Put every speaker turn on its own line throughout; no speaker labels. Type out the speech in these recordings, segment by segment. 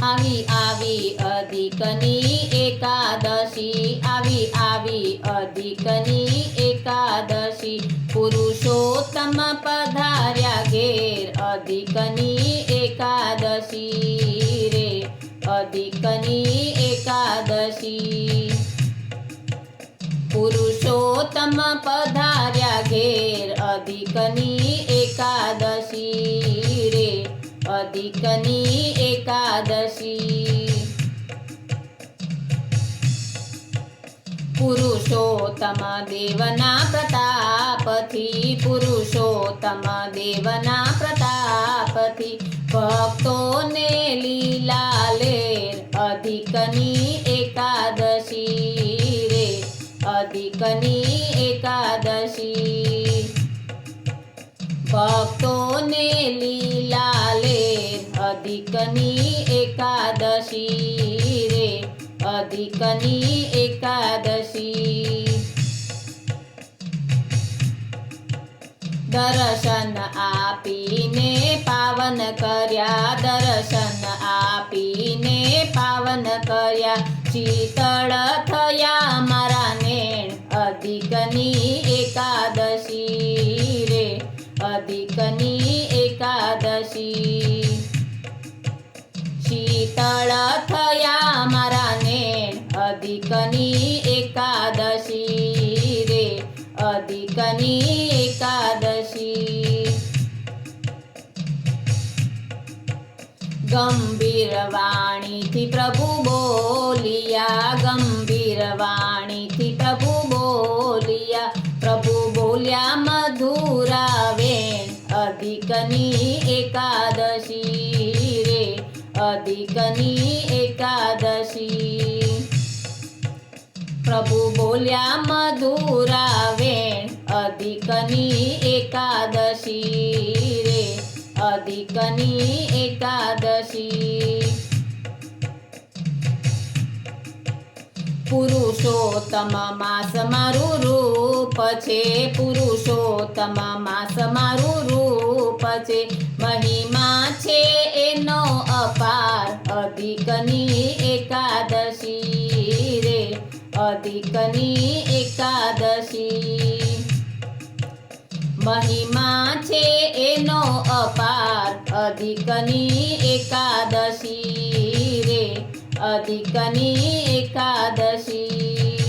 આવી આવી અધિકની એકાદશી, આવી આવી અધિકની એકાદશી, પુરુષોત્તમ પધાર્યા ઘેર, અધિકની એકાદશી રે, અધિકની એકાદશી. પુરુષોત્તમ પધાર્યા ઘેર, અધિકની એકાદશી રે, અધિકની એકાદશી. પુરુષોત્તમ દેવના પ્રતાપથી, પુરુષોત્તમ દેવના પ્રતાપથી, ભક્તોને લીલા લેર, અધિકની એકાદશી રે, અધિકની એકાદશી. ભક્તોને લીલા લેર, અધિકની એકાદશી રે, અધિકની એકાદશી. દર્શન આપીને પાવન કર્યા, દર્શન આપીને પાવન કર્યા, શીતળ થયા મારા નેણ, અધિકની એકાદશી રે, અધિકની એકાદશી. શીતળ થયા મારા નેણ, અધિકની એકાદશી રે, અધિકની એકાદશી. ગંભીર વાણીથી પ્રભુ બોલિયા, ગંભીર વાણીથી પ્રભુ બોલિયા, પ્રભુ બોલ્યા મધુરા વેણ, અધિકની એકાદશી રે, અધિકની એકાદશી. પ્રભુ બોલ્યા મધુરા વેણ, અધિકની એકાદશી રે, અધિકની એકાદશી. પુરુષોત્તમ માસ મારું રૂપ છે, પુરુષોત્તમ માસ મારું રૂપ છે, મહિમા છે એનો અપાર, અધિકની એકાદશી રે, અધિકની એકાદશી. મહિમા છે એનો અપાર, અધિકની એકાદશી રે, અધિકની એકાદશી.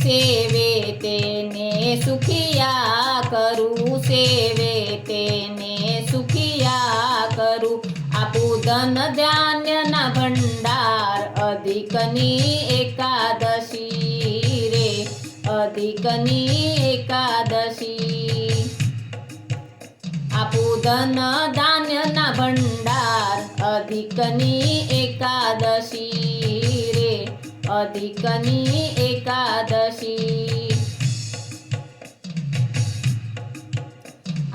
સેવે તેને સુખિયા કરું, સેવે તેને સુખિયા કરું, આપું ધન ધાન્યના ભંડાર, અધિકની એકાદશી રે, અધિકની એકાદશી. આપું ધન ધાન્યના ભંડાર, અધિકની એકાદશી રે, અધિકની એકાદશી.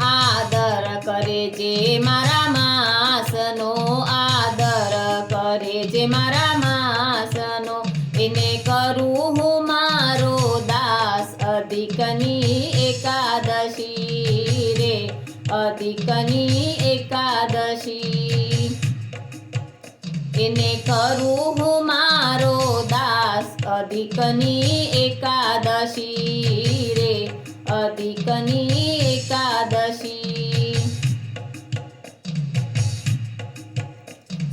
આદર કરે જે મારા માસનો, આદર કરે જે મારા માસનો, એને કરું હું મારો દાસ, અધિકની એકાદશી રે, અધિકની એકાદશી. એને કરું હું મારો દાસ, અધિકની એકાદશી રે, અધિકની એકાદશી.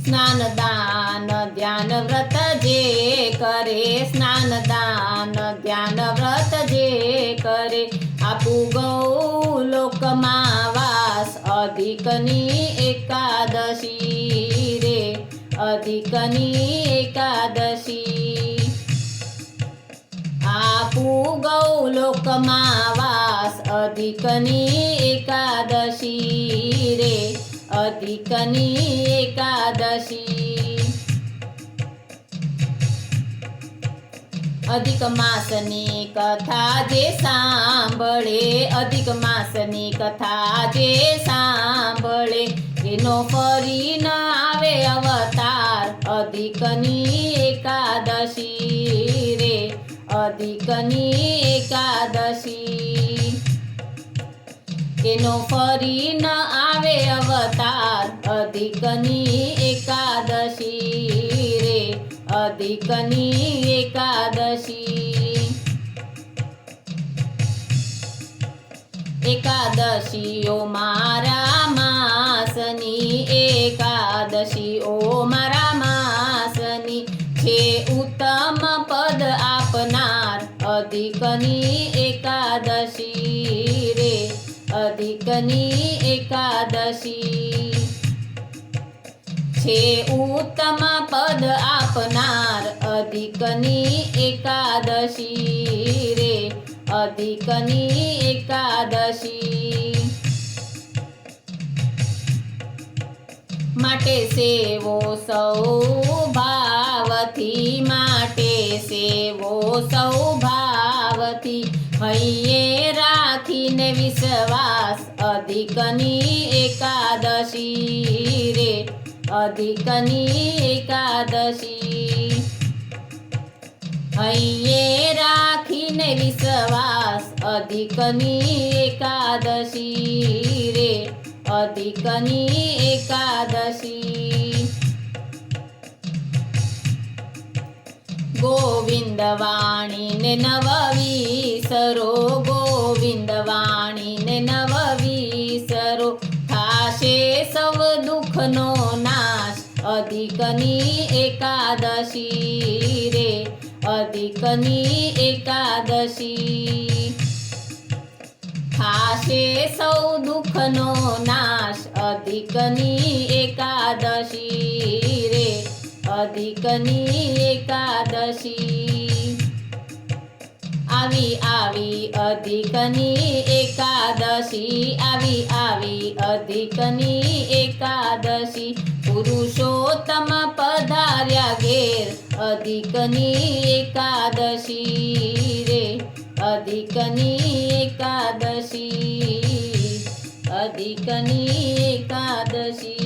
સ્નાન દાન ધ્યાન વ્રત જે કરે, સ્નાન દાન ધ્યાન વ્રત જે કરે, આપું ગૌલોકમાં વાસ, અધિકની એકાદશી રે, અધિકની એકાદશી. આપું ગૌલોકમાં વાસ, અધિકની એકાદશી રે, અધિકની એકાદશી. અધિક માસની કથા જે સાંભળે, અધિક માસની કથા જે સાંભળે, એનો ફરી ન આવે અવતાર, અધિકની એકાદશી રે, અધિકની એકાદશી. એનો ફરી ન આવે અવતાર અધિકની એકાદશી રે અધિકની એકાદશી એકાદશીઓ મારા માસની એકાદશીઓ મારા માસની છે ઉત્તમ પદ આપનાર અધિકની એકાદશી રે અધિકની એકાદશી છે ઉત્તમ પદ આપનાર અધિકની એકાદશી રે અધિકની એકાદશી માટે સેવો સૌ ભાવથી માટે સેવો સૌ ભાવથી હૈયે રાખીને વિશ્વાસ અધિકની એકાદશી રે અધિકની એકાદશી હૈયે રાખીને વિશ્વાસ અધિકની એકાદશી રે અધિકની એકાદશી ગોવિંદ વાણીને નવ વિસરો ગોવિંદ વાણીને નવ વિસરો થાશે સૌ દુઃખનો નાશ અધિકની એકાદશી રે અધિકની એકાદશી થાશે સૌ દુઃખનો નાશ અધિકની એકાદશી રે અધિકની એકાદશી આવી આવી અધિકની એકાદશી આવી આવી અધિકની એકાદશી પુરુષોત્તમ પધાર્યા ઘેર અધિકની એકાદશી રે અધિકની એકાદશી અધિકની એકાદશી